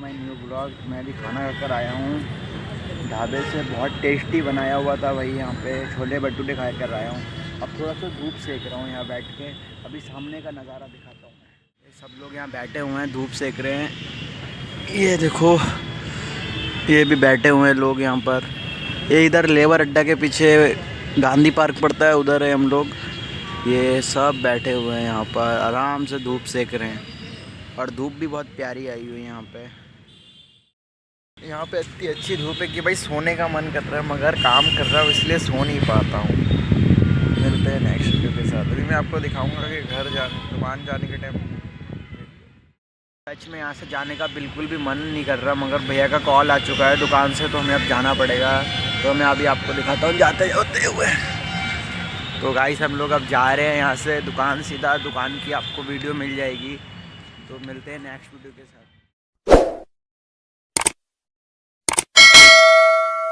My new blog. मैं भी खाना खाकर आया हूँ ढाबे से, बहुत टेस्टी बनाया हुआ था भाई। यहाँ पे छोले भटूरे खा कर आया हूँ। अब थोड़ा सा धूप सेक रहा हूँ यहाँ बैठ के। अभी सामने का नज़ारा दिखाता हूँ मैं। ये सब लोग यहाँ बैठे हुए हैं, धूप सेक रहे हैं। ये देखो, ये भी बैठे हुए हैं लोग यहाँ पर। ये इधर लेबर अड्डा के पीछे गांधी पार्क पड़ता है, उधर है हम लोग। ये सब बैठे हुए हैं यहाँ पर, आराम से धूप सेक रहे हैं। और धूप भी बहुत प्यारी आई हुई है यहाँ पे। यहाँ पे इतनी अच्छी धूप है कि भाई सोने का मन कर रहा है, मगर काम कर रहा हूँ इसलिए सो नहीं पाता हूँ। मिलते हैं नेक्स्ट वीडियो के साथ। अभी मैं आपको दिखाऊंगा कि घर दुकान जाने के टाइम। सच में यहाँ से जाने का बिल्कुल भी मन नहीं कर रहा, मगर भैया का कॉल आ चुका है दुकान से, तो हमें अब जाना पड़ेगा। तो मैं अभी आपको दिखाता हूँ जाते होते हुए। तो गाइस हम लोग अब जा रहे हैं यहाँ से दुकान, सीधा दुकान की आपको वीडियो मिल जाएगी। तो मिलते हैं नेक्स्ट वीडियो के साथ।